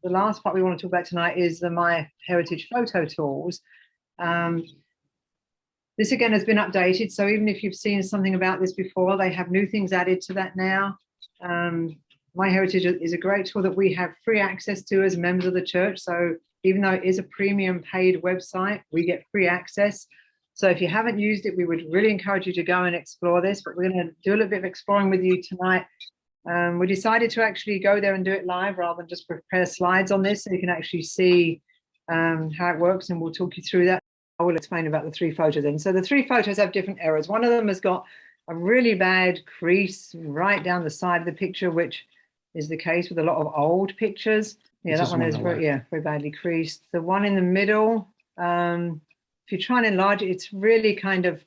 the last part we want to talk about tonight is the MyHeritage photo tools. This again has been updated, so even if you've seen something about this before, they have new things added to that now. MyHeritage is a great tool that we have free access to as members of the church. So even though it is a premium paid website, we get free access. So if you haven't used it, we would really encourage you to go and explore this, but we're going to do a little bit of exploring with you tonight. We decided to actually go there and do it live rather than just prepare slides on this, so you can actually see how it works, and we'll talk you through that. I will explain about the 3 photos then. So the 3 photos have different errors. One of them has got a really bad crease right down the side of the picture, which is the case with a lot of old pictures. Yeah, that one is very badly creased. The one in the middle, if you try and enlarge it, it's really kind of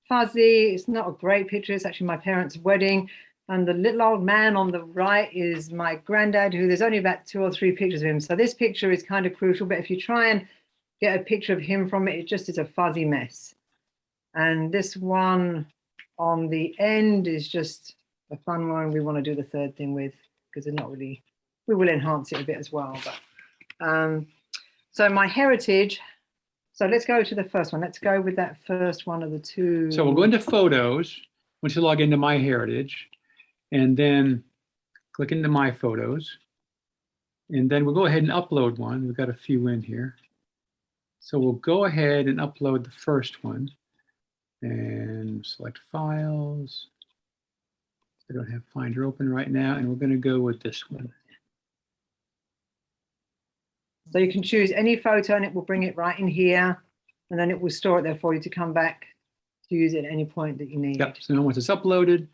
fuzzy. It's not a great picture. It's actually my parents' wedding. And the little old man on the right is my granddad, who there's only about 2 or 3 pictures of him. So this picture is kind of crucial, but if you try and get a picture of him from it, it just is a fuzzy mess. And this one on the end is just a fun one we want to do the 3rd thing with, because they're not really, we will enhance it a bit as well. But so MyHeritage, so let's go to the first one. Let's go with that first one of the 2. So we'll go into photos once you log into MyHeritage, and then click into My Photos, and then we'll go ahead and upload one. We've got a few in here. So we'll go ahead and upload the first one and select files. I don't have Finder open right now, and we're going to go with this one. So you can choose any photo and it will bring it right in here, and then it will store it there for you to come back to use it at any point that you need. Yep, so now once it's uploaded,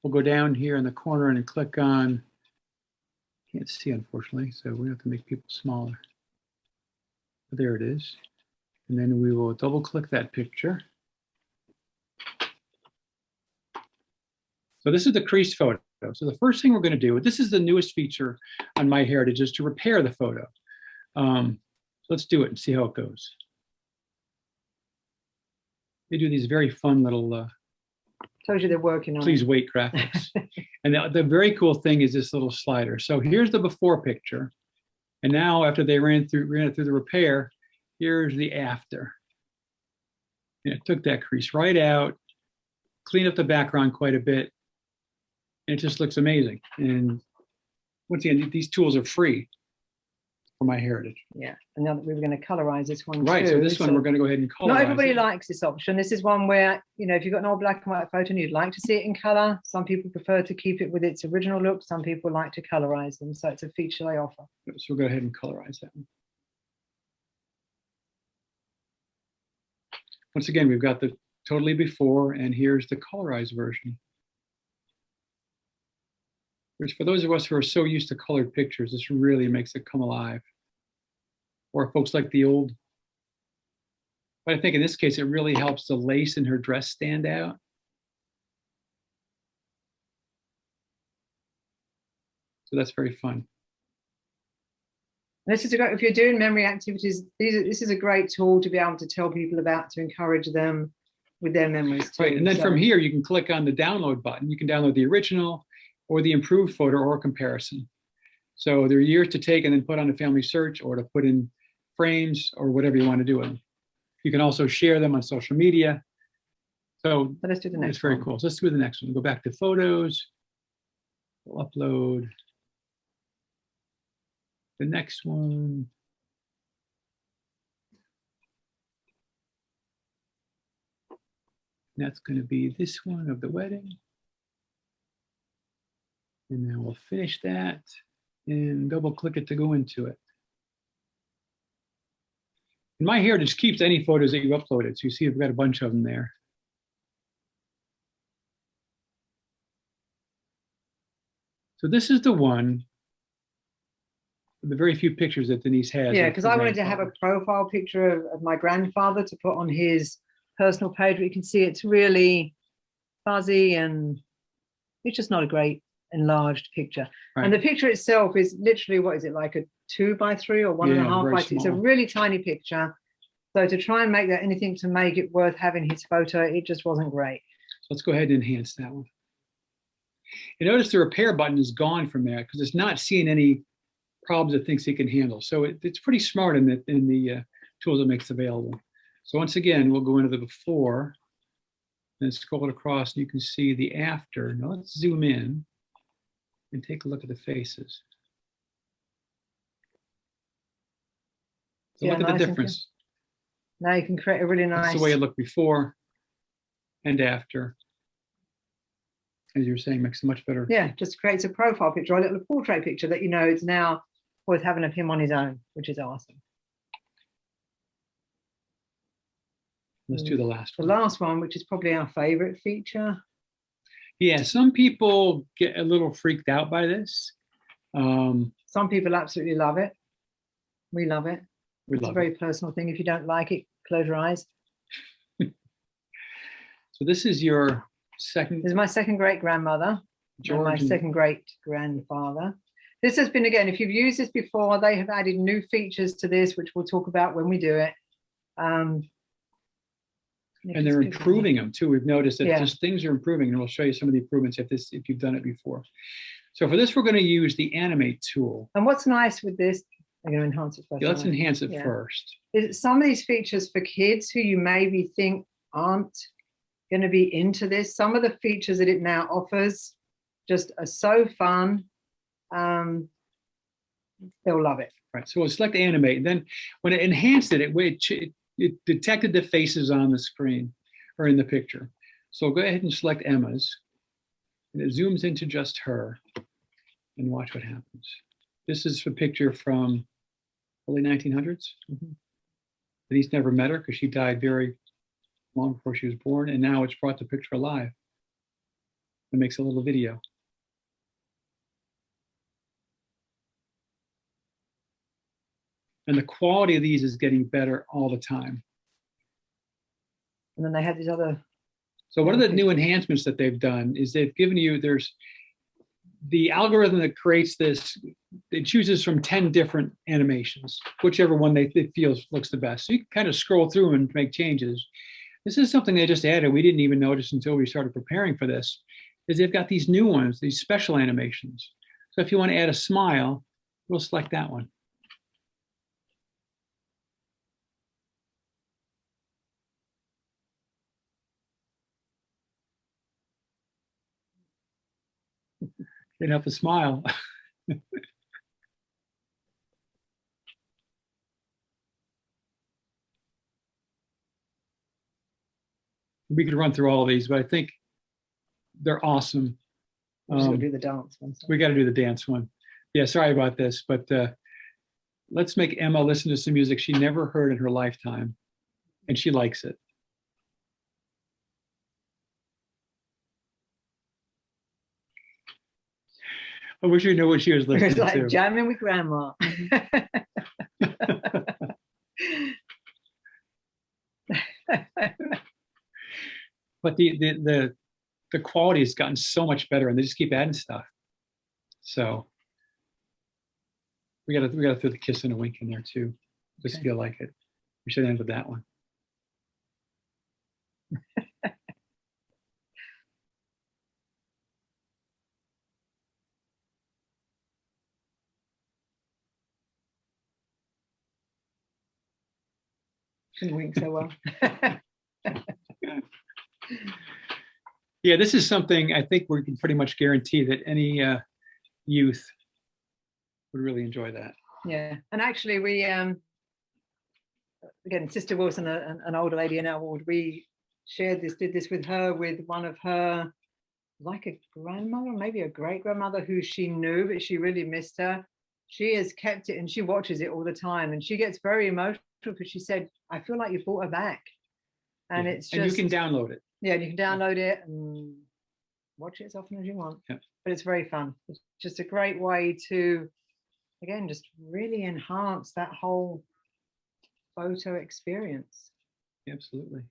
we'll go down here in the corner and click on, can't see unfortunately, so we have to make people smaller. But there it is. And then we will double click that picture. So this is the creased photo. So the first thing we're going to do, this is the newest feature on MyHeritage, is to repair the photo. So let's do it and see how it goes. They do these very fun little tells you they're working on please wait graphics. And the very cool thing is this little slider. So here's the before picture. And now after they ran it through the repair, here's the after. And it took that crease right out, cleaned up the background quite a bit, and it just looks amazing. And once again, these tools are free for MyHeritage. Yeah, and now that we were going to colorize this one right, too, so this one we're going to go ahead and colorize. Not everybody likes this option. This is one where, you know, if you've got an old black and white photo and you'd like to see it in color, some people prefer to keep it with its original look. Some people like to colorize them, so it's a feature they offer. So we'll go ahead and colorize that one. Once again, we've got the totally before, and here's the colorized version. For those of us who are so used to colored pictures, this really makes it come alive. Or folks like the old. But I think in this case, it really helps the lace in her dress stand out. So that's very fun. This is a great, if you're doing memory activities, this is a great tool to be able to tell people about, to encourage them with their memories too. Right, and then from here, you can click on the download button. You can download the original or the improved photo or comparison. So there are years to take and then put on a family search, or to put in frames, or whatever you want to do with them. You can also share them on social media. So let's do the next it's very one. cool. So let's do the next one. Go back to photos. We'll upload the next one. And that's going to be this one of the wedding. And then we'll finish that and double click it to go into it. And MyHeritage keeps any photos that you uploaded. So you see, we've got a bunch of them there. So this is the one, the very few pictures that Denise has. Yeah, because I wanted to have a profile picture of my grandfather to put on his personal page, but you can see it's really fuzzy and it's just not a great enlarged picture. Right. And the picture itself is literally, what is it, like a 2 by 3 or 1.5 by 2? It's a really tiny picture. So to try and make that anything to make it worth having his photo, it just wasn't great. So let's go ahead and enhance that one. You notice the repair button is gone from there because it's not seeing any problems it thinks it can handle. So it's pretty smart in the tools it makes available. So once again, we'll go into the before and scroll it across, and you can see the after. Now let's zoom in and take a look at the faces. So Yeah, look at the nice difference. Now you can create a really nice. That's the way it looked before and after. As you were saying, makes a much better. Yeah, just creates a profile picture or a little portrait picture that you know it's now worth having of him on his own, which is awesome. Let's do the last one. The last one, which is probably our favorite feature. Yeah, some people get a little freaked out by this. Some people absolutely love it. We love it. It's a very it. personal thing. If you don't like it, close your eyes. So this is your second. This is my second great grandmother. And my second great grandfather. This has been, again, if you've used this before, they have added new features to this, which we'll talk about when we do it. And they're improving them too. We've noticed that just things are improving, and we'll show you some of the improvements if you've done it before. So for this, we're going to use the Animate tool. And what's nice with this, I'm going to enhance it first. Yeah, let's enhance it first. Is some of these features for kids who you maybe think aren't going to be into this. Some of the features that it now offers just are so fun. They'll love it. Right. So we'll select Animate, and then when it enhanced it, it detected the faces on the screen or in the picture. So go ahead and select Emma's, and it zooms into just her, and watch what happens. This is a picture from early 1900s. Denise never met her because she died very long before she was born, and now it's brought the picture alive. It makes a little video. And the quality of these is getting better all the time. And then they have these other. So one of the new enhancements that they've done is they've given you, there's the algorithm that creates this, it chooses from 10 different animations, whichever one it feels looks the best. So you can kind of scroll through and make changes. This is something they just added. We didn't even notice until we started preparing for this, is they've got these new ones, these special animations. So if you want to add a smile, we'll select that one. Can't help to smile. We could run through all of these, but I think they're awesome. We'll do the dance one. We got to do the dance one. Yeah, sorry about this, but let's make Emma listen to some music she never heard in her lifetime, and she likes it. I wish you knew what she was listening to. It's like jamming with grandma. But the quality has gotten so much better, and they just keep adding stuff. So we gotta throw the kiss and a wink in there too. Just feel like it. We should end with that one. Shouldn't wink so well. Yeah, this is something I think we can pretty much guarantee that any youth would really enjoy that. Yeah, and actually we, again, Sister Wilson, an older lady in our ward, we did this with her, with one of her, like a grandmother, maybe a great grandmother who she knew, but she really missed her. She has kept it and she watches it all the time, and she gets very emotional because she said, I feel like you brought her back. And it's just, and you can download it. Yeah, you can download it and watch it as often as you want. Yeah. But it's very fun. It's just a great way to, again, just really enhance that whole photo experience. Absolutely.